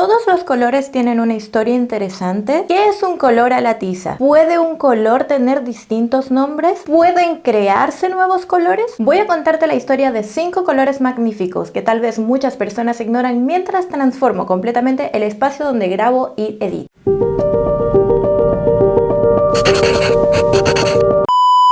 Todos los colores tienen una historia interesante. ¿Qué es un color a la tiza? ¿Puede un color tener distintos nombres? ¿Pueden crearse nuevos colores? Voy a contarte la historia de 5 colores magníficos que tal vez muchas personas ignoran mientras transformo completamente el espacio donde grabo y edito.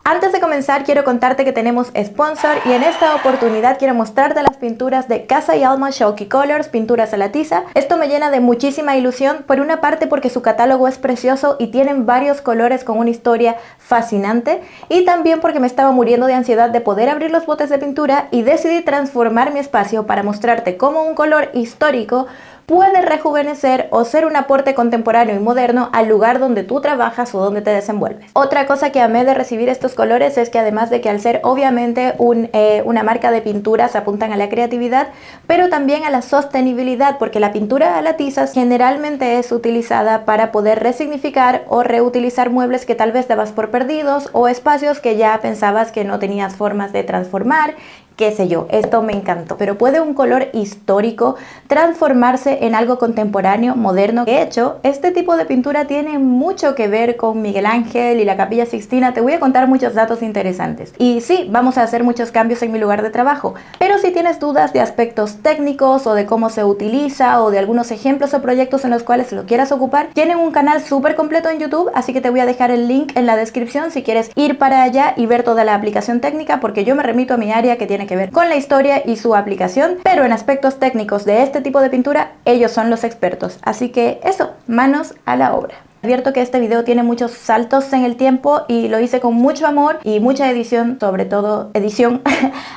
Antes de comenzar quiero contarte que tenemos sponsor y en esta oportunidad quiero mostrarte las pinturas de Casa y Alma Showkey Colors, pinturas a la tiza. Esto me llena de muchísima ilusión, por una parte porque su catálogo es precioso y tienen varios colores con una historia fascinante, y también porque me estaba muriendo de ansiedad de poder abrir los botes de pintura y decidí transformar mi espacio para mostrarte cómo un color histórico puede rejuvenecer o ser un aporte contemporáneo y moderno al lugar donde tú trabajas o donde te desenvuelves. Otra cosa que amé de recibir estos colores es que además de que al ser obviamente una marca de pinturas apuntan a la creatividad, pero también a la sostenibilidad, porque la pintura a la tiza generalmente es utilizada para poder resignificar o reutilizar muebles que tal vez dabas por perdidos o espacios que ya pensabas que no tenías formas de transformar. Qué sé yo, esto me encantó. Pero ¿puede un color histórico transformarse en algo contemporáneo, moderno? De hecho, este tipo de pintura tiene mucho que ver con Miguel Ángel y la Capilla Sixtina. Te voy a contar muchos datos interesantes. Y sí, vamos a hacer muchos cambios en mi lugar de trabajo. Pero si tienes dudas de aspectos técnicos o de cómo se utiliza o de algunos ejemplos o proyectos en los cuales lo quieras ocupar, tienen un canal súper completo en YouTube, así que te voy a dejar el link en la descripción si quieres ir para allá y ver toda la aplicación técnica, porque yo me remito a mi área que tiene que ver con la historia y su aplicación, pero en aspectos técnicos de este tipo de pintura ellos son los expertos, así que eso, manos a la obra. Advierto que este video tiene muchos saltos en el tiempo y lo hice con mucho amor y mucha edición, sobre todo edición,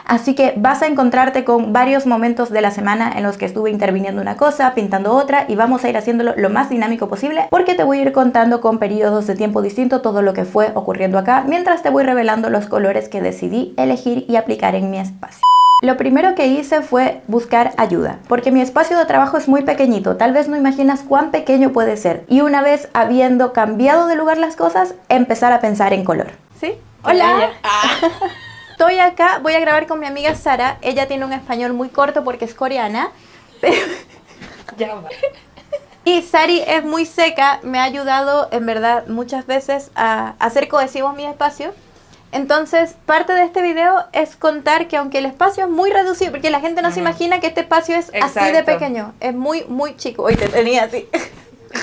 así que vas a encontrarte con varios momentos de la semana en los que estuve interviniendo una cosa, pintando otra, y vamos a ir haciéndolo lo más dinámico posible porque te voy a ir contando con periodos de tiempo distintos todo lo que fue ocurriendo acá, mientras te voy revelando los colores que decidí elegir y aplicar en mi espacio. Lo primero que hice fue buscar ayuda, porque mi espacio de trabajo es muy pequeñito, tal vez no imaginas cuán pequeño puede ser, y una vez habiendo cambiado de lugar las cosas, empezar a pensar en color. ¿Sí? ¡Hola! Estoy acá, voy a grabar con mi amiga Sara, ella tiene un español muy corto porque es coreana, pero... Ya va. Y Sari es muy seca, me ha ayudado en verdad muchas veces a hacer cohesivos mi espacio. Entonces, parte de este video es contar que aunque el espacio es muy reducido, porque la gente no se imagina que este espacio es así de pequeño, es muy, muy chico. Hoy te tenía así.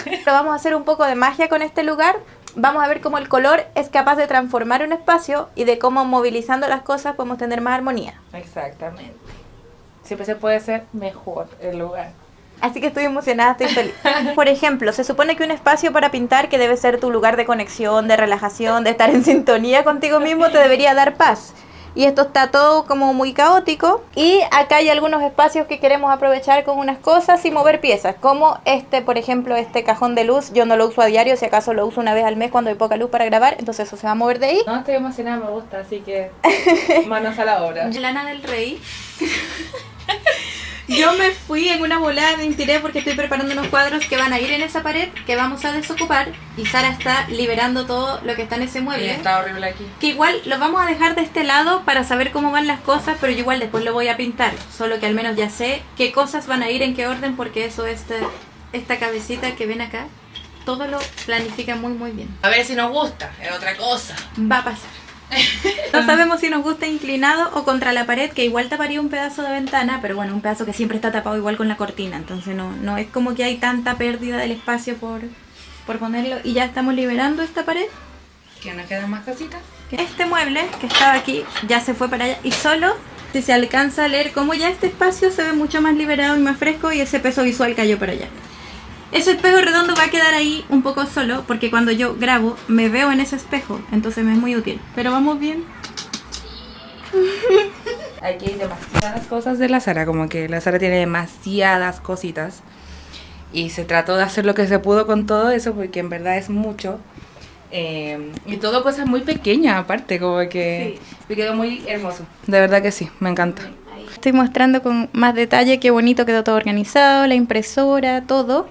Pero vamos a hacer un poco de magia con este lugar. Vamos a ver cómo el color es capaz de transformar un espacio y de cómo movilizando las cosas podemos tener más armonía. Exactamente. Siempre se puede hacer mejor el lugar. Así que estoy emocionada, estoy feliz. Por ejemplo, se supone que un espacio para pintar, que debe ser tu lugar de conexión, de relajación, de estar en sintonía contigo mismo, te debería dar paz. Y esto está todo como muy caótico. Y acá hay algunos espacios que queremos aprovechar con unas cosas y mover piezas. Como este, por ejemplo, este cajón de luz. Yo no lo uso a diario, si acaso lo uso una vez al mes cuando hay poca luz para grabar. Entonces eso se va a mover de ahí. No, estoy emocionada, me gusta, así que manos a la obra. Lana del Rey. Yo me fui en una volada, me tiré porque estoy preparando unos cuadros que van a ir en esa pared, que vamos a desocupar, y Sara está liberando todo lo que está en ese mueble. Está horrible aquí. Que igual lo vamos a dejar de este lado para saber cómo van las cosas, pero yo igual después lo voy a pintar, solo que al menos ya sé qué cosas van a ir en qué orden, porque eso, esta cabecita que ven acá, todo lo planifica muy muy bien. A ver si nos gusta, es otra cosa. Va a pasar. No sabemos si nos gusta inclinado o contra la pared, que igual taparía un pedazo de ventana, pero bueno, un pedazo que siempre está tapado igual con la cortina, entonces no es como que hay tanta pérdida del espacio por ponerlo. Y ya estamos liberando esta pared. ¿Que nos quedan más cositas? Este mueble que estaba aquí ya se fue para allá, y solo si se alcanza a leer cómo ya este espacio se ve mucho más liberado y más fresco, y ese peso visual cayó para allá. Ese espejo redondo va a quedar ahí un poco solo, porque cuando yo grabo me veo en ese espejo, entonces me es muy útil. Pero vamos bien. Aquí hay demasiadas cosas de la Sara, como que la Sara tiene demasiadas cositas. Y se trató de hacer lo que se pudo con todo eso, porque en verdad es mucho. Y todo cosas muy pequeñas aparte, como que sí. Me quedó muy hermoso. De verdad que sí, me encanta. Estoy mostrando con más detalle qué bonito quedó todo organizado, la impresora, todo.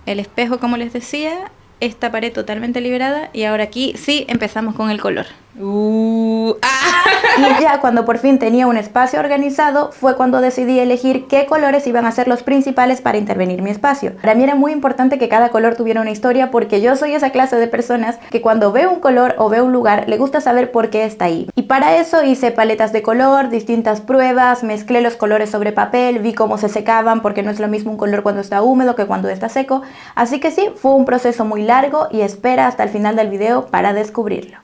El espejo, como les decía, esta pared totalmente liberada, y ahora aquí sí empezamos con el color. Y ya cuando por fin tenía un espacio organizado fue cuando decidí elegir qué colores iban a ser los principales para intervenir mi espacio. Para mí era muy importante que cada color tuviera una historia, porque yo soy esa clase de personas que cuando veo un color o veo un lugar le gusta saber por qué está ahí. Y para eso hice paletas de color, distintas pruebas, mezclé los colores sobre papel, vi cómo se secaban, porque no es lo mismo un color cuando está húmedo que cuando está seco. Así que sí, fue un proceso muy largo y espera hasta el final del video para descubrirlo.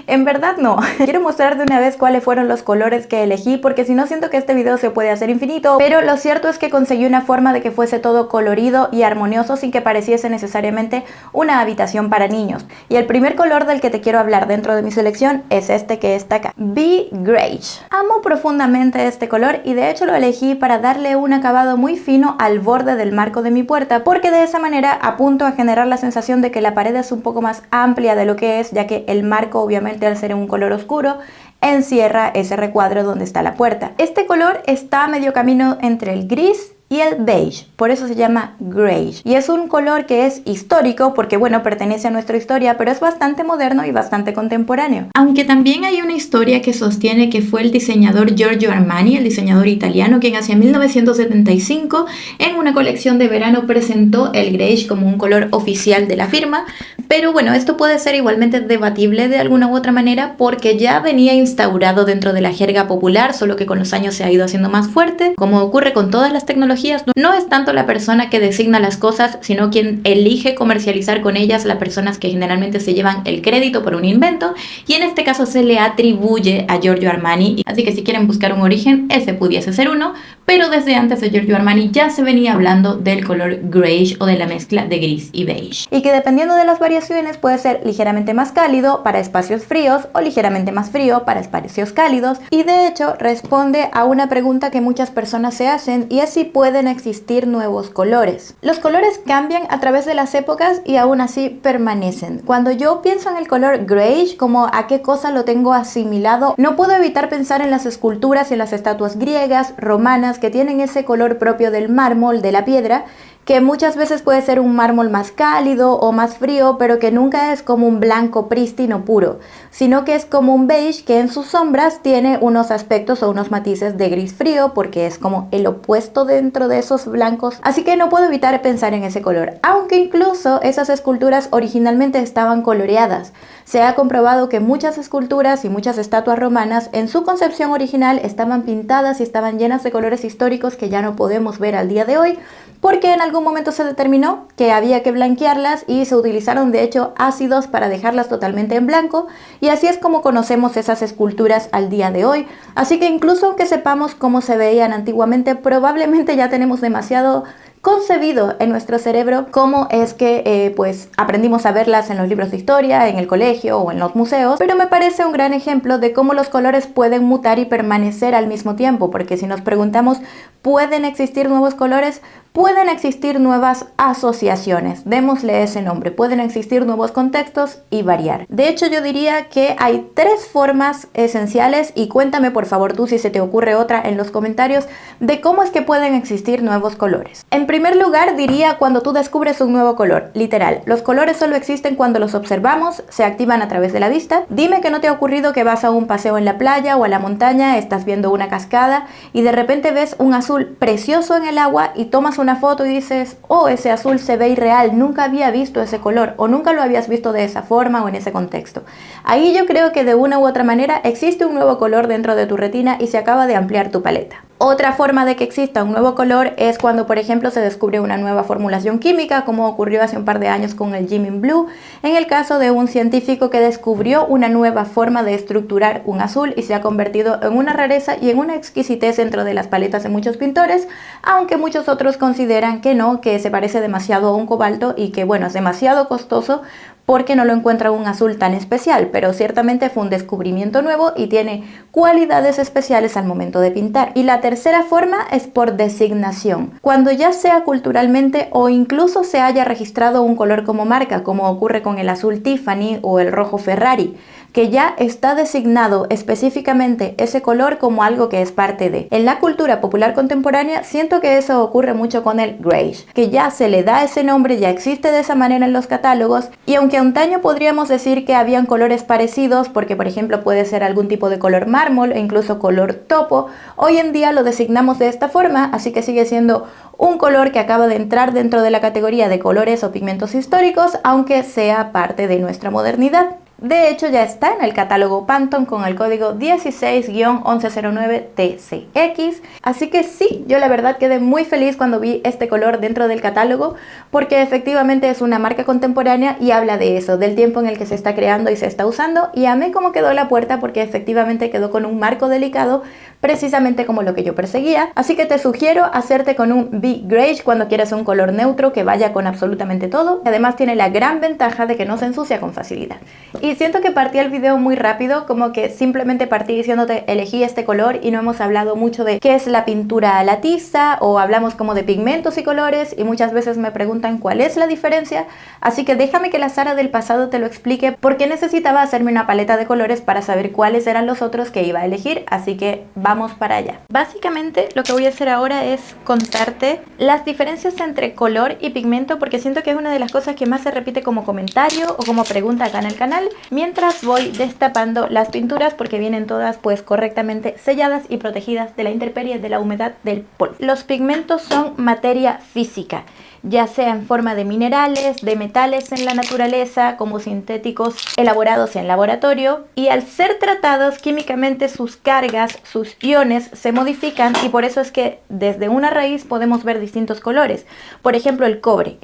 En verdad no, quiero mostrar de una vez cuáles fueron los colores que elegí, porque si no siento que este video se puede hacer infinito, pero lo cierto es que conseguí una forma de que fuese todo colorido y armonioso sin que pareciese necesariamente una habitación para niños. Y el primer color del que te quiero hablar dentro de mi selección es este que está acá, Be Greige. Amo profundamente este color y de hecho lo elegí para darle un acabado muy fino al borde del marco de mi puerta, porque de esa manera apunto a generar la sensación de que la pared es un poco más amplia de lo que es, ya que el marco obviamente al ser en un color oscuro encierra ese recuadro donde está la puerta. Este color está a medio camino entre el gris y el beige, por eso se llama greige. Y es un color que es histórico porque, bueno, pertenece a nuestra historia, pero es bastante moderno y bastante contemporáneo. Aunque también hay una historia que sostiene que fue el diseñador Giorgio Armani, el diseñador italiano, quien hacia 1975 en una colección de verano presentó el greige como un color oficial de la firma. Pero bueno, esto puede ser igualmente debatible de alguna u otra manera porque ya venía instaurado dentro de la jerga popular, solo que con los años se ha ido haciendo más fuerte. Como ocurre con todas las tecnologías, no es tanto la persona que designa las cosas, sino quien elige comercializar con ellas, las personas que generalmente se llevan el crédito por un invento, y en este caso se le atribuye a Giorgio Armani. Así que si quieren buscar un origen, ese pudiese ser uno, pero desde antes de Giorgio Armani ya se venía hablando del color greige o de la mezcla de gris y beige. Y que dependiendo de las variaciones puede ser ligeramente más cálido para espacios fríos o ligeramente más frío para espacios cálidos, y de hecho responde a una pregunta que muchas personas se hacen, y es si pueden existir nuevos colores. Los colores cambian a través de las épocas y aún así permanecen. Cuando yo pienso en el color greige, como a qué cosa lo tengo asimilado, no puedo evitar pensar en las esculturas y en las estatuas griegas, romanas, que tienen ese color propio del mármol, de la piedra, que muchas veces puede ser un mármol más cálido o más frío, pero que nunca es como un blanco prístino puro, sino que es como un beige que en sus sombras tiene unos aspectos o unos matices de gris frío, porque es como el opuesto dentro de esos blancos. Así que no puedo evitar pensar en ese color, aunque incluso esas esculturas originalmente estaban coloreadas. Se ha comprobado que muchas esculturas y muchas estatuas romanas en su concepción original estaban pintadas y estaban llenas de colores históricos que ya no podemos ver al día de hoy, porque en algún momento se determinó que había que blanquearlas y se utilizaron de hecho ácidos para dejarlas totalmente en blanco, y así es como conocemos esas esculturas al día de hoy. Así que incluso aunque sepamos cómo se veían antiguamente, probablemente ya tenemos demasiado concebido en nuestro cerebro cómo es que pues aprendimos a verlas en los libros de historia, en el colegio o en los museos, pero me parece un gran ejemplo de cómo los colores pueden mutar y permanecer al mismo tiempo, porque si nos preguntamos, ¿pueden existir nuevos colores? Pueden existir nuevas asociaciones, démosle ese nombre, pueden existir nuevos contextos y variar. De hecho, yo diría que hay tres formas esenciales, y cuéntame por favor tú si se te ocurre otra en los comentarios, de cómo es que pueden existir nuevos colores. En primer lugar, diría cuando tú descubres un nuevo color, literal. Los colores solo existen cuando los observamos, se activan a través de la vista. Dime que no te ha ocurrido que vas a un paseo en la playa o a la montaña, estás viendo una cascada y de repente ves un azul precioso en el agua y tomas una foto y dices, oh, ese azul se ve irreal, nunca había visto ese color o nunca lo habías visto de esa forma o en ese contexto. Ahí yo creo que de una u otra manera existe un nuevo color dentro de tu retina y se acaba de ampliar tu paleta. Otra forma de que exista un nuevo color es cuando, por ejemplo, se descubre una nueva formulación química, como ocurrió hace un par de años con el Jimin Blue, en el caso de un científico que descubrió una nueva forma de estructurar un azul y se ha convertido en una rareza y en una exquisitez dentro de las paletas de muchos pintores, aunque muchos otros consideran que no, que se parece demasiado a un cobalto y que, bueno, es demasiado costoso porque no lo encuentra un azul tan especial, pero ciertamente fue un descubrimiento nuevo y tiene cualidades especiales al momento de pintar. Y la tercera forma es por designación, cuando ya sea culturalmente o incluso se haya registrado un color como marca, como ocurre con el azul Tiffany o el rojo Ferrari, que ya está designado específicamente ese color como algo que es parte de. En la cultura popular contemporánea siento que eso ocurre mucho con el greige, que ya se le da ese nombre, ya existe de esa manera en los catálogos, y aunque antaño podríamos decir que habían colores parecidos porque por ejemplo puede ser algún tipo de color mármol e incluso color topo, hoy en día lo designamos de esta forma, así que sigue siendo un color que acaba de entrar dentro de la categoría de colores o pigmentos históricos, aunque sea parte de nuestra modernidad. De hecho, ya está en el catálogo Pantone con el código 16-1109-TCX. Así que sí, yo la verdad quedé muy feliz cuando vi este color dentro del catálogo, porque efectivamente es una marca contemporánea y habla de eso, del tiempo en el que se está creando y se está usando. Y amé cómo quedó la puerta porque efectivamente quedó con un marco delicado, precisamente como lo que yo perseguía. Así que te sugiero hacerte con un B-Grayish cuando quieras un color neutro que vaya con absolutamente todo. Además tiene la gran ventaja de que no se ensucia con facilidad. Y siento que partí el video muy rápido, como que simplemente partí diciéndote elegí este color y no hemos hablado mucho de qué es la pintura a la tiza, o hablamos como de pigmentos y colores y muchas veces me preguntan cuál es la diferencia. Así que déjame que la Sara del pasado te lo explique, porque necesitaba hacerme una paleta de colores para saber cuáles eran los otros que iba a elegir, así que vamos para allá. Básicamente lo que voy a hacer ahora es contarte las diferencias entre color y pigmento, porque siento que es una de las cosas que más se repite como comentario o como pregunta acá en el canal, mientras voy destapando las pinturas, porque vienen todas pues correctamente selladas y protegidas de la intemperie, de la humedad, del polvo. Los pigmentos son materia física, ya sea en forma de minerales, de metales en la naturaleza, como sintéticos elaborados en laboratorio, y al ser tratados químicamente sus cargas, sus iones se modifican, y por eso es que desde una raíz podemos ver distintos colores. Por ejemplo, el cobre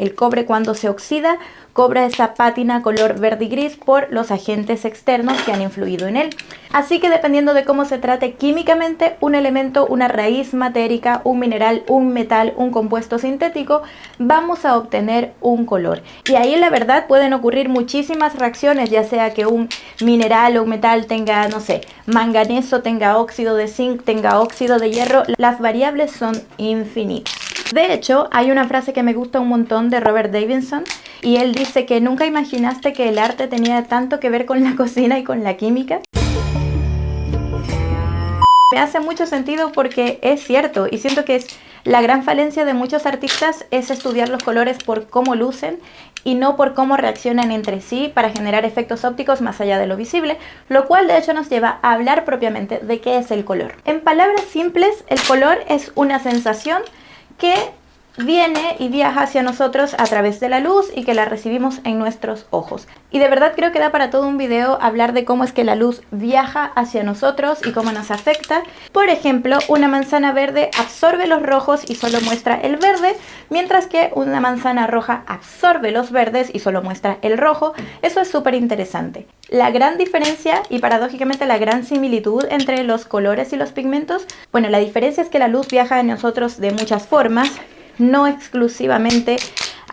cuando se oxida cobra esa pátina color verde y gris por los agentes externos que han influido en él. Así que dependiendo de cómo se trate químicamente un elemento, una raíz matérica, un mineral, un metal, un compuesto sintético, vamos a obtener un color. Y ahí la verdad pueden ocurrir muchísimas reacciones, ya sea que un mineral o un metal tenga, no sé, manganeso, tenga óxido de zinc, tenga óxido de hierro. Las variables son infinitas. De hecho, hay una frase que me gusta un montón de Robert Davidson, y él dice que nunca imaginaste que el arte tenía tanto que ver con la cocina y con la química. Me hace mucho sentido porque es cierto, y siento que es la gran falencia de muchos artistas es estudiar los colores por cómo lucen y no por cómo reaccionan entre sí para generar efectos ópticos más allá de lo visible, lo cual de hecho nos lleva a hablar propiamente de qué es el color. En palabras simples, el color es una sensación que viene y viaja hacia nosotros a través de la luz y que la recibimos en nuestros ojos. Y de verdad creo que da para todo un video hablar de cómo es que la luz viaja hacia nosotros y cómo nos afecta. Por ejemplo, una manzana verde absorbe los rojos y solo muestra el verde, mientras que una manzana roja absorbe los verdes y solo muestra el rojo. Eso es súper interesante. La gran diferencia y paradójicamente la gran similitud entre los colores y los pigmentos, bueno, la diferencia es que la luz viaja en nosotros de muchas formas, no exclusivamente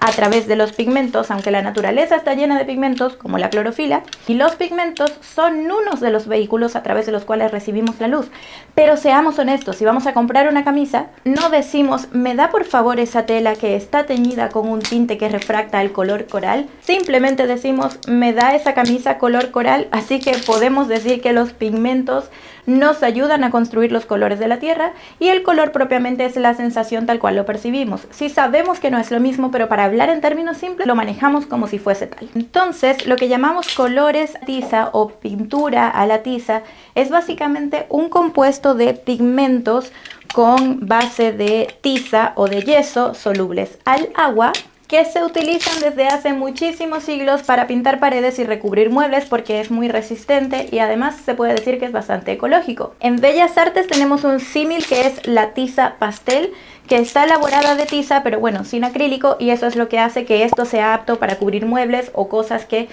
a través de los pigmentos, aunque la naturaleza está llena de pigmentos como la clorofila, y los pigmentos son unos de los vehículos a través de los cuales recibimos la luz. Pero seamos honestos, si vamos a comprar una camisa, no decimos me da por favor esa tela que está teñida con un tinte que refracta el color coral, simplemente decimos me da esa camisa color coral. Así que podemos decir que los pigmentos nos ayudan a construir los colores de la tierra, y el color propiamente es la sensación tal cual lo percibimos. Sí sabemos que no es lo mismo, pero para hablar en términos simples lo manejamos como si fuese tal. Entonces, lo que llamamos colores a tiza o pintura a la tiza es básicamente un compuesto de pigmentos con base de tiza o de yeso solubles al agua, que se utilizan desde hace muchísimos siglos para pintar paredes y recubrir muebles, porque es muy resistente y además se puede decir que es bastante ecológico. En Bellas Artes tenemos un símil que es la tiza pastel, que está elaborada de tiza, pero bueno, sin acrílico, y eso es lo que hace que esto sea apto para cubrir muebles o cosas que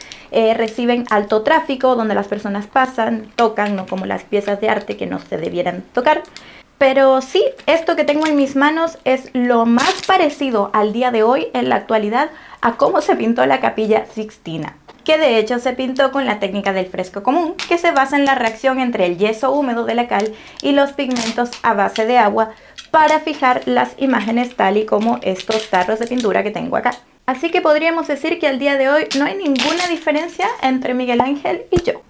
reciben alto tráfico, donde las personas pasan, tocan, no como las piezas de arte que no se debieran tocar. Pero sí, esto que tengo en mis manos es lo más parecido al día de hoy, en la actualidad, a cómo se pintó la Capilla Sixtina, que de hecho se pintó con la técnica del fresco común, que se basa en la reacción entre el yeso húmedo de la cal y los pigmentos a base de agua para fijar las imágenes, tal y como estos tarros de pintura que tengo acá. Así que podríamos decir que al día de hoy no hay ninguna diferencia entre Miguel Ángel y yo.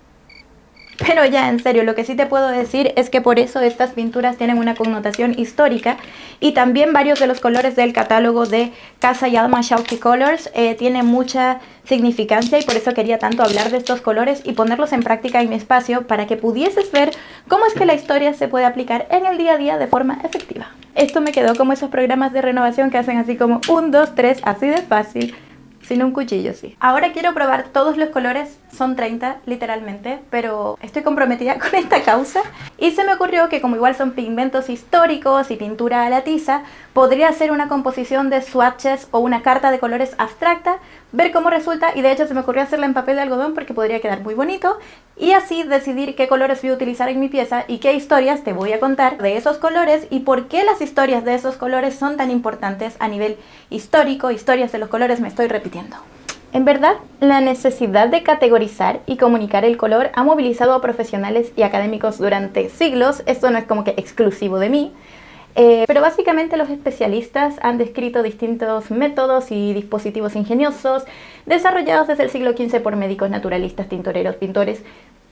Pero ya, en serio, lo que sí te puedo decir es que por eso estas pinturas tienen una connotación histórica y también varios de los colores del catálogo de Casa y Alma Shauki Colors tienen mucha significancia y por eso quería tanto hablar de estos colores y ponerlos en práctica en mi espacio para que pudieses ver cómo es que la historia se puede aplicar en el día a día de forma efectiva. Esto me quedó como esos programas de renovación que hacen así como 1, 2, 3, así de fácil. Sin un cuchillo, sí. Ahora quiero probar todos los colores, son 30 literalmente, pero estoy comprometida con esta causa y se me ocurrió que como igual son pigmentos históricos y pintura a la tiza, podría hacer una composición de swatches o una carta de colores abstracta, ver cómo resulta y de hecho se me ocurrió hacerla en papel de algodón porque podría quedar muy bonito y así decidir qué colores voy a utilizar en mi pieza y qué historias te voy a contar de esos colores y por qué las historias de esos colores son tan importantes a nivel histórico. Historias de los colores me estoy repitiendo. En verdad, la necesidad de categorizar y comunicar el color ha movilizado a profesionales y académicos durante siglos. Esto no es como que exclusivo de mí. Pero básicamente los especialistas han descrito distintos métodos y dispositivos ingeniosos desarrollados desde el siglo XV por médicos, naturalistas, tintoreros, pintores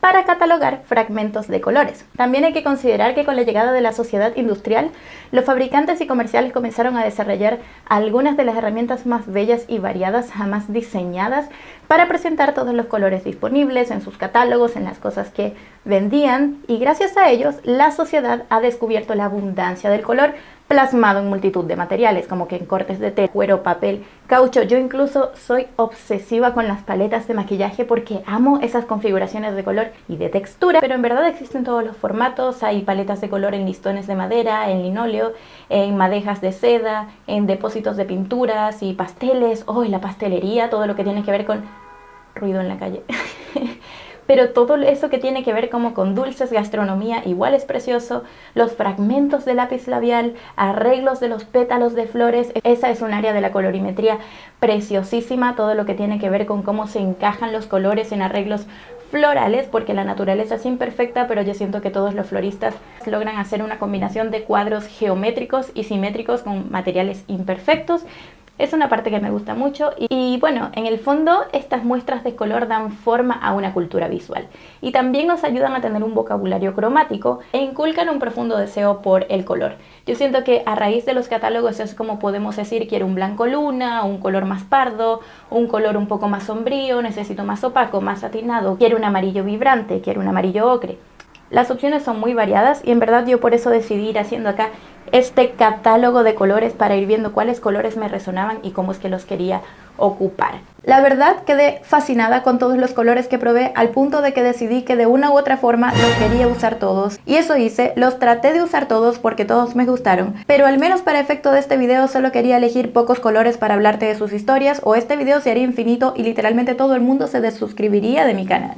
para catalogar fragmentos de colores. También hay que considerar que con la llegada de la sociedad industrial, los fabricantes y comerciales comenzaron a desarrollar algunas de las herramientas más bellas y variadas jamás diseñadas para presentar todos los colores disponibles en sus catálogos, en las cosas que vendían, y gracias a ellos la sociedad ha descubierto la abundancia del color plasmado en multitud de materiales, como que en cortes de tela, cuero, papel, caucho. Yo incluso soy obsesiva con las paletas de maquillaje porque amo esas configuraciones de color y de textura, pero en verdad existen todos los formatos. Hay paletas de color en listones de madera, en linóleo, en madejas de seda, en depósitos de pinturas y pasteles. Oh, y la pastelería, todo lo que tiene que ver con ruido en la calle. Pero todo eso que tiene que ver como con dulces, gastronomía, igual es precioso. Los fragmentos de lápiz labial, arreglos de los pétalos de flores. Esa es un área de la colorimetría preciosísima. Todo lo que tiene que ver con cómo se encajan los colores en arreglos florales, porque la naturaleza es imperfecta, pero yo siento que todos los floristas logran hacer una combinación de cuadros geométricos y simétricos con materiales imperfectos. Es una parte que me gusta mucho y bueno, en el fondo estas muestras de color dan forma a una cultura visual y también nos ayudan a tener un vocabulario cromático e inculcan un profundo deseo por el color. Yo siento que a raíz de los catálogos es como podemos decir: quiero un blanco luna, un color más pardo, un color un poco más sombrío, necesito más opaco, más satinado, quiero un amarillo vibrante, quiero un amarillo ocre. Las opciones son muy variadas y en verdad yo por eso decidí ir haciendo acá este catálogo de colores para ir viendo cuáles colores me resonaban y cómo es que los quería ocupar. La verdad quedé fascinada con todos los colores que probé al punto de que decidí que de una u otra forma los quería usar todos y eso hice. Los traté de usar todos porque todos me gustaron, pero al menos para efecto de este video solo quería elegir pocos colores para hablarte de sus historias o este video se haría infinito y literalmente todo el mundo se desuscribiría de mi canal.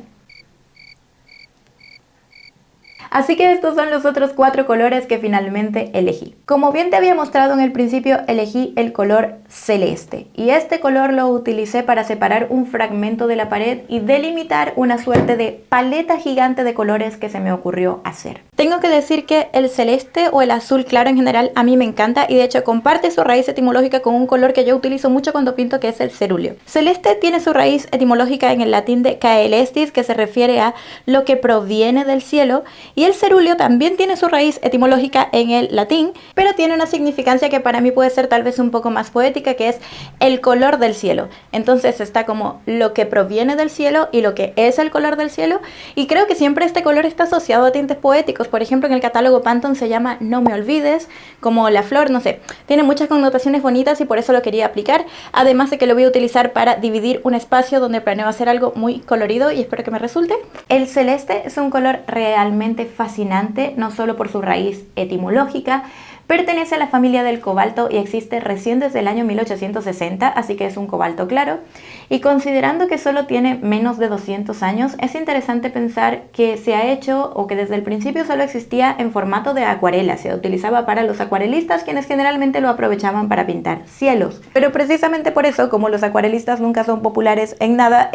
Así que estos son los otros 4 colores que finalmente elegí. Como bien te había mostrado en el principio, elegí el color celeste. Y este color lo utilicé para separar un fragmento de la pared y delimitar una suerte de paleta gigante de colores que se me ocurrió hacer. Tengo que decir que el celeste o el azul claro en general a mí me encanta y de hecho comparte su raíz etimológica con un color que yo utilizo mucho cuando pinto, que es el cerúleo. Celeste tiene su raíz etimológica en el latín de caelestis, que se refiere a lo que proviene del cielo, y el cerúleo también tiene su raíz etimológica en el latín, pero tiene una significancia que para mí puede ser tal vez un poco más poética, que es el color del cielo. Entonces está como lo que proviene del cielo y lo que es el color del cielo, y creo que siempre este color está asociado a tintes poéticos. Por ejemplo, en el catálogo Pantone se llama No me olvides, como la flor, no sé, tiene muchas connotaciones bonitas y por eso lo quería aplicar, además de que lo voy a utilizar para dividir un espacio donde planeo hacer algo muy colorido y espero que me resulte. El celeste es un color realmente fascinante, no solo por su raíz etimológica. Pertenece a la familia del cobalto y existe recién desde el año 1860, así que es un cobalto claro. Y considerando que solo tiene menos de 200 años, es interesante pensar que se ha hecho o que desde el principio solo existía en formato de acuarela. Se utilizaba para los acuarelistas, quienes generalmente lo aprovechaban para pintar cielos. Pero precisamente por eso, como los acuarelistas nunca son populares en nada,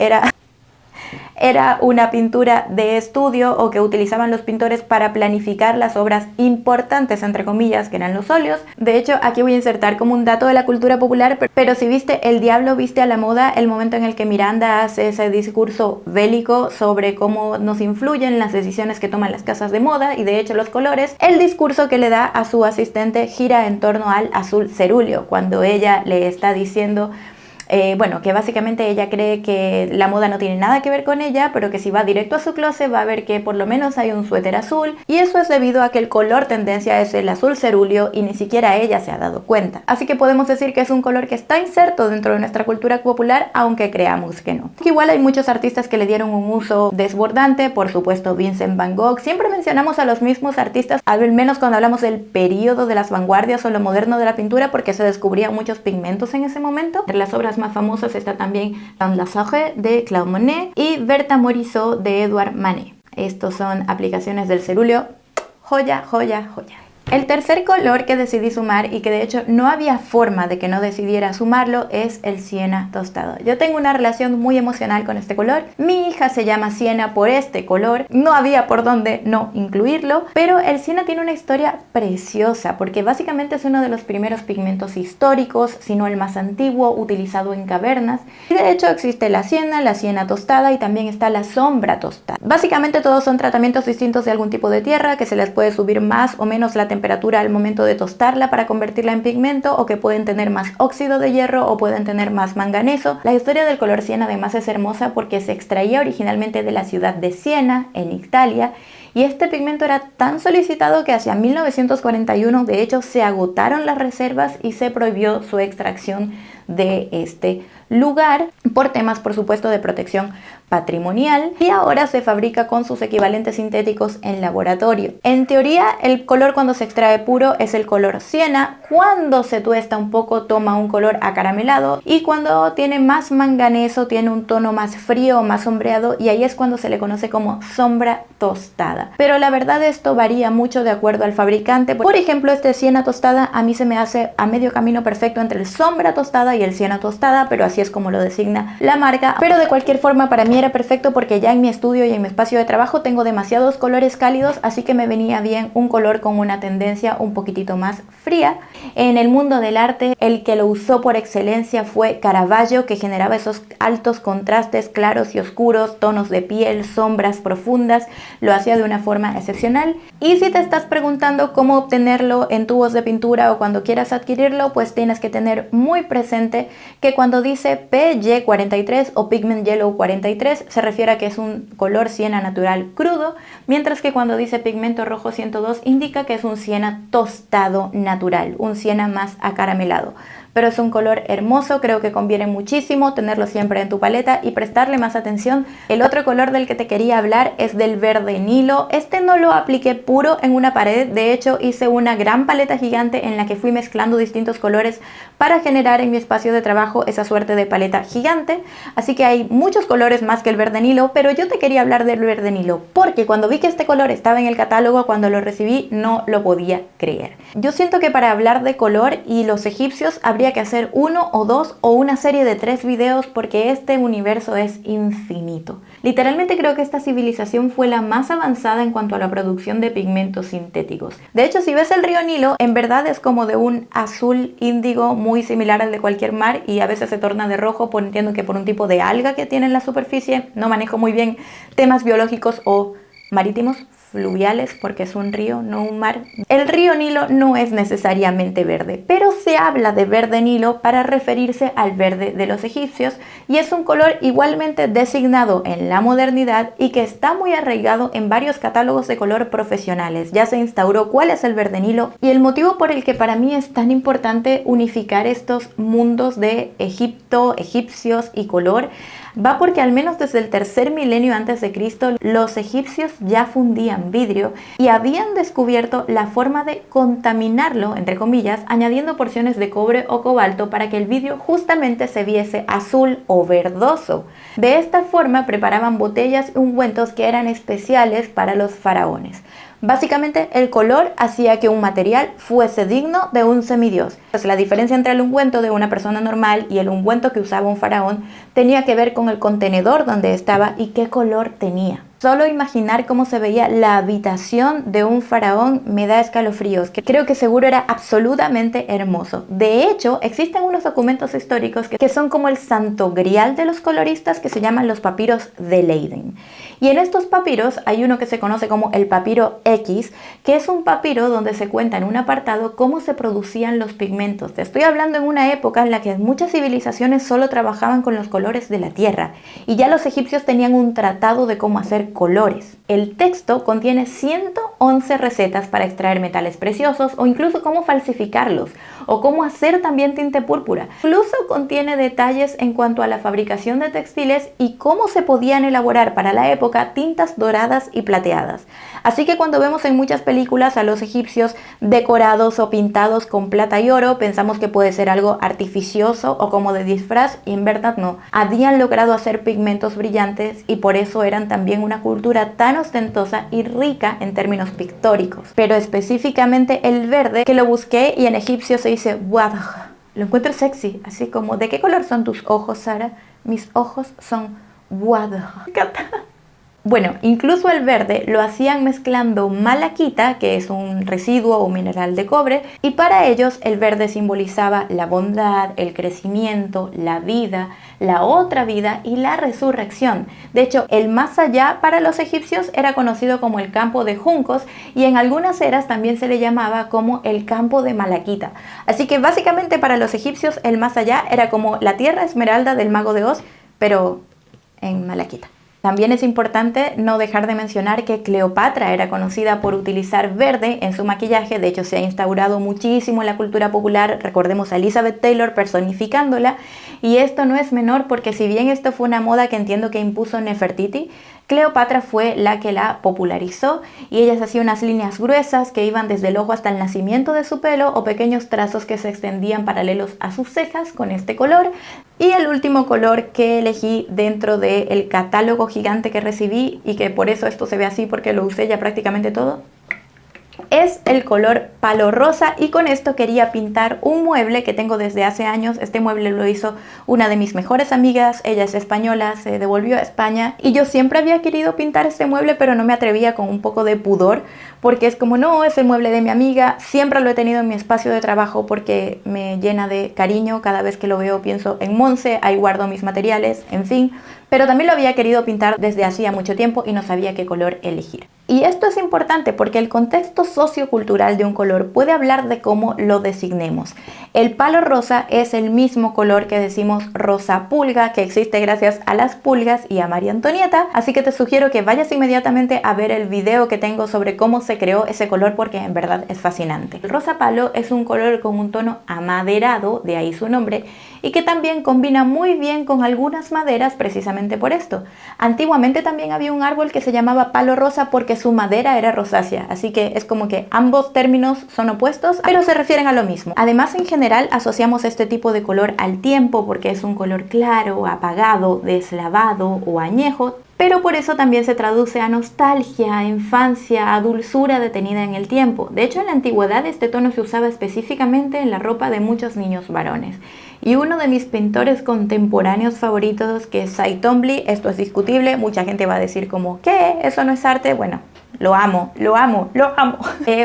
era una pintura de estudio o que utilizaban los pintores para planificar las obras importantes, entre comillas, que eran los óleos. De hecho, aquí voy a insertar como un dato de la cultura popular, pero si viste El diablo viste a la moda, el momento en el que Miranda hace ese discurso bélico sobre cómo nos influyen las decisiones que toman las casas de moda y de hecho los colores, el discurso que le da a su asistente gira en torno al azul cerúleo, cuando ella le está diciendo bueno, que básicamente ella cree que la moda no tiene nada que ver con ella, pero que si va directo a su closet va a ver que por lo menos hay un suéter azul, y eso es debido a que el color tendencia es el azul cerúleo y ni siquiera ella se ha dado cuenta. Así que podemos decir que es un color que está inserto dentro de nuestra cultura popular, aunque creamos que no. Igual hay muchos artistas que le dieron un uso desbordante, por supuesto Vincent Van Gogh. Siempre mencionamos a los mismos artistas, al menos cuando hablamos del periodo de las vanguardias o lo moderno de la pintura, porque se descubrían muchos pigmentos en ese momento. Entre las obras más famosas está también Dans la Soirée de Claude Monet y Bertha Morisot de Edouard Manet. Estos son aplicaciones del cerúleo. Joya, joya, joya. El tercer color que decidí sumar, y que de hecho no había forma de que no decidiera sumarlo, es el siena tostado. Yo tengo una relación muy emocional con este color. Mi hija se llama Siena por este color. No había por dónde no incluirlo, pero el siena tiene una historia preciosa porque básicamente es uno de los primeros pigmentos históricos, si no el más antiguo, utilizado en cavernas. Y de hecho existe la siena tostada y también está la sombra tostada. Básicamente todos son tratamientos distintos de algún tipo de tierra que se les puede subir más o menos la temperatura al momento de tostarla para convertirla en pigmento, o que pueden tener más óxido de hierro o pueden tener más manganeso. La historia del color siena además es hermosa porque se extraía originalmente de la ciudad de Siena, en Italia, y este pigmento era tan solicitado que hacia 1941 de hecho se agotaron las reservas y se prohibió su extracción de este lugar por temas, por supuesto, de protección patrimonial, y ahora se fabrica con sus equivalentes sintéticos en laboratorio. En teoría, el color cuando se extrae puro es el color siena. Cuando se tuesta un poco toma un color acaramelado, y cuando tiene más manganeso tiene un tono más frío o más sombreado, y ahí es cuando se le conoce como sombra tostada. Pero la verdad esto varía mucho de acuerdo al fabricante. Por ejemplo, este siena tostada a mí se me hace a medio camino perfecto entre el sombra tostada y el siena tostada, pero así es como lo designa la marca. Pero de cualquier forma para mí era perfecto porque ya en mi estudio y en mi espacio de trabajo tengo demasiados colores cálidos, así que me venía bien un color con una tendencia un poquitito más fría. En el mundo del arte, el que lo usó por excelencia fue Caravaggio, que generaba esos altos contrastes claros y oscuros, tonos de piel, sombras profundas. Lo hacía de una forma excepcional. Y si te estás preguntando cómo obtenerlo en tubos de pintura o cuando quieras adquirirlo, pues tienes que tener muy presente que cuando dice PY43 o Pigment Yellow 43 se refiere a que es un color siena natural crudo, mientras que cuando dice pigmento rojo 102 indica que es un siena tostado natural, un siena más acaramelado. Pero es un color hermoso, creo que conviene muchísimo tenerlo siempre en tu paleta y prestarle más atención. El otro color del que te quería hablar es del verde Nilo. Este no lo apliqué puro en una pared, de hecho hice una gran paleta gigante en la que fui mezclando distintos colores para generar en mi espacio de trabajo esa suerte de paleta gigante. Así que hay muchos colores más que el verde Nilo, pero yo te quería hablar del verde Nilo porque cuando vi que este color estaba en el catálogo, cuando lo recibí, no lo podía creer. Yo siento que para hablar de color y los egipcios habría que hacer uno o dos o una serie de 3 videos porque este universo es infinito. Literalmente creo que esta civilización fue la más avanzada en cuanto a la producción de pigmentos sintéticos. De hecho, si ves el río Nilo, en verdad es como de un azul índigo muy similar al de cualquier mar, y a veces se torna de rojo, entiendo que por un tipo de alga que tiene en la superficie. No manejo muy bien temas biológicos o marítimos, fluviales, porque es un río, no un mar. El río Nilo no es necesariamente verde, pero se habla de verde Nilo para referirse al verde de los egipcios, y es un color igualmente designado en la modernidad y que está muy arraigado en varios catálogos de color profesionales. Ya se instauró cuál es el verde Nilo, y el motivo por el que para mí es tan importante unificar estos mundos de Egipto, egipcios y color va porque al menos desde el tercer milenio antes de Cristo los egipcios ya fundían vidrio y habían descubierto la forma de contaminarlo, entre comillas, añadiendo porciones de cobre o cobalto para que el vidrio justamente se viese azul o verdoso. De esta forma preparaban botellas y ungüentos que eran especiales para los faraones. Básicamente, el color hacía que un material fuese digno de un semidios. Pues la diferencia entre el ungüento de una persona normal y el ungüento que usaba un faraón tenía que ver con el contenedor donde estaba y qué color tenía. Solo imaginar cómo se veía la habitación de un faraón me da escalofríos, que creo que seguro era absolutamente hermoso. De hecho, existen unos documentos históricos que son como el santo grial de los coloristas, que se llaman los papiros de Leiden. Y en estos papiros hay uno que se conoce como el papiro X, que es un papiro donde se cuenta en un apartado cómo se producían los pigmentos. Te estoy hablando en una época en la que muchas civilizaciones solo trabajaban con los colores de la tierra, y ya los egipcios tenían un tratado de cómo hacer colores. El texto contiene 111 recetas para extraer metales preciosos o incluso cómo falsificarlos o cómo hacer también tinte púrpura. Incluso contiene detalles en cuanto a la fabricación de textiles y cómo se podían elaborar para la época tintas doradas y plateadas. Así que cuando vemos en muchas películas a los egipcios decorados o pintados con plata y oro, pensamos que puede ser algo artificioso o como de disfraz, y en verdad no. Habían logrado hacer pigmentos brillantes y por eso eran también una cultura tan ostentosa y rica en términos pictóricos. Pero específicamente el verde, que lo busqué y en egipcio se dice wadh. Lo encuentro sexy, así como, ¿de qué color son tus ojos, Sara? Mis ojos son wadh. Me encanta. Bueno, incluso el verde lo hacían mezclando malaquita, que es un residuo o mineral de cobre, y para ellos el verde simbolizaba la bondad, el crecimiento, la vida, la otra vida y la resurrección. De hecho, el más allá para los egipcios era conocido como el campo de juncos, y en algunas eras también se le llamaba como el campo de malaquita. Así que básicamente para los egipcios el más allá era como la tierra esmeralda del Mago de Oz, pero en malaquita. También es importante no dejar de mencionar que Cleopatra era conocida por utilizar verde en su maquillaje. De hecho, se ha instaurado muchísimo en la cultura popular. Recordemos a Elizabeth Taylor personificándola. Y esto no es menor porque si bien esto fue una moda que entiendo que impuso Nefertiti, Cleopatra fue la que la popularizó, y ella se hacía unas líneas gruesas que iban desde el ojo hasta el nacimiento de su pelo o pequeños trazos que se extendían paralelos a sus cejas con este color. Y el último color que elegí dentro del catálogo gigante que recibí, y que por eso esto se ve así porque lo usé ya prácticamente todo, es el color palo rosa, y con esto quería pintar un mueble que tengo desde hace años. Este mueble lo hizo una de mis mejores amigas, ella es española, se devolvió a España, y yo siempre había querido pintar este mueble pero no me atrevía, con un poco de pudor, porque es como, no, es el mueble de mi amiga. Siempre lo he tenido en mi espacio de trabajo porque me llena de cariño, cada vez que lo veo pienso en Monse, ahí guardo mis materiales, en fin. Pero también lo había querido pintar desde hacía mucho tiempo y no sabía qué color elegir. Y esto es importante porque el contexto sociocultural de un color puede hablar de cómo lo designemos. El palo rosa es el mismo color que decimos rosa pulga, que existe gracias a las pulgas y a María Antonieta, así que te sugiero que vayas inmediatamente a ver el video que tengo sobre cómo se creó ese color, porque en verdad es fascinante. El rosa palo es un color con un tono amaderado, de ahí su nombre, y que también combina muy bien con algunas maderas precisamente por esto. Antiguamente también había un árbol que se llamaba palo rosa porque su madera era rosácea, así que es como que ambos términos son opuestos, pero se refieren a lo mismo. Además, en general asociamos este tipo de color al tiempo porque es un color claro, apagado, deslavado o añejo, pero por eso también se traduce a nostalgia, a infancia, a dulzura detenida en el tiempo. De hecho, en la antigüedad este tono se usaba específicamente en la ropa de muchos niños varones. Y uno de mis pintores contemporáneos favoritos, que es Cy Twombly, esto es discutible, mucha gente va a decir como, ¿qué? ¿Eso no es arte? Bueno, lo amo, lo amo, lo amo.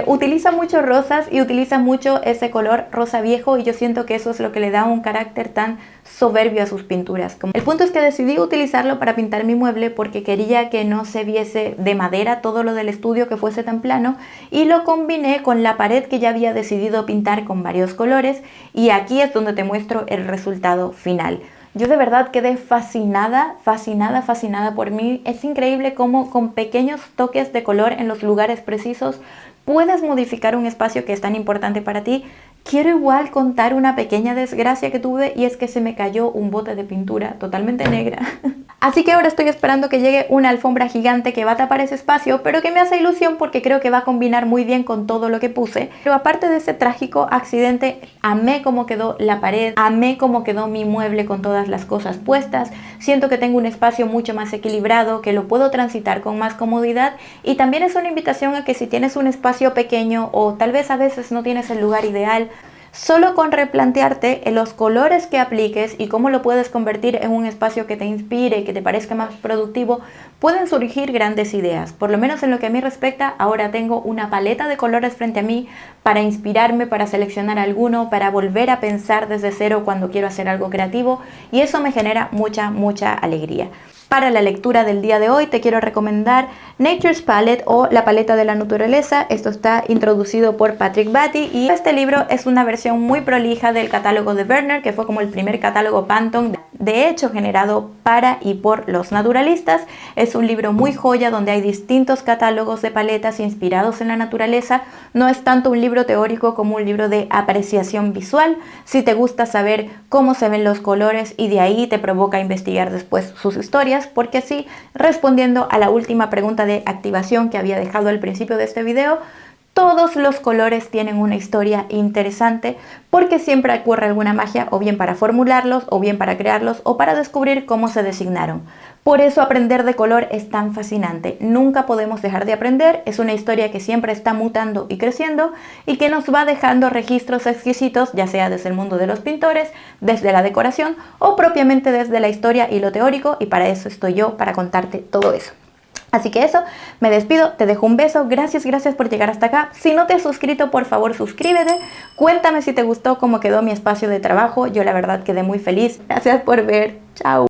Utiliza mucho rosas y utiliza mucho ese color rosa viejo, y yo siento que eso es lo que le da un carácter tan soberbio a sus pinturas. El punto es que decidí utilizarlo para pintar mi mueble porque quería que no se viese de madera todo lo del estudio, que fuese tan plano, y lo combiné con la pared que ya había decidido pintar con varios colores, y aquí es donde te muestro el resultado final. Yo de verdad quedé fascinada, fascinada, fascinada por mí. Es increíble cómo con pequeños toques de color en los lugares precisos puedes modificar un espacio que es tan importante para ti. Quiero igual contar una pequeña desgracia que tuve, y es que se me cayó un bote de pintura totalmente negra Así que ahora estoy esperando que llegue una alfombra gigante que va a tapar ese espacio, pero que me hace ilusión porque creo que va a combinar muy bien con todo lo que puse. Pero aparte de ese trágico accidente, amé cómo quedó la pared, amé cómo quedó mi mueble con todas las cosas puestas. Siento que tengo un espacio mucho más equilibrado, que lo puedo transitar con más comodidad, y también es una invitación a que si tienes un espacio pequeño o tal vez a veces no tienes el lugar ideal, solo con replantearte los colores que apliques y cómo lo puedes convertir en un espacio que te inspire y que te parezca más productivo, pueden surgir grandes ideas. Por lo menos en lo que a mí respecta, ahora tengo una paleta de colores frente a mí para inspirarme, para seleccionar alguno, para volver a pensar desde cero cuando quiero hacer algo creativo, y eso me genera mucha alegría. Para la lectura del día de hoy te quiero recomendar Nature's Palette o La Paleta de la Naturaleza. Esto está introducido por Patrick Batty y este libro es una versión muy prolija del catálogo de Vernor, que fue como el primer catálogo Pantone, de hecho generado para y por los naturalistas. Es un libro muy joya donde hay distintos catálogos de paletas inspirados en la naturaleza. No es tanto un libro teórico como un libro de apreciación visual. Si te gusta saber cómo se ven los colores y de ahí te provoca investigar después sus historias, porque así, respondiendo a la última pregunta de activación que había dejado al principio de este video, todos los colores tienen una historia interesante porque siempre ocurre alguna magia, o bien para formularlos, o bien para crearlos, o para descubrir cómo se designaron. Por eso aprender de color es tan fascinante. Nunca podemos dejar de aprender. Es una historia que siempre está mutando y creciendo y que nos va dejando registros exquisitos, ya sea desde el mundo de los pintores, desde la decoración o propiamente desde la historia y lo teórico, y para eso estoy yo, para contarte todo eso. Así que eso, me despido, te dejo un beso, gracias por llegar hasta acá. Si no te has suscrito, por favor suscríbete, cuéntame si te gustó cómo quedó mi espacio de trabajo, yo la verdad quedé muy feliz. Gracias por ver, chao.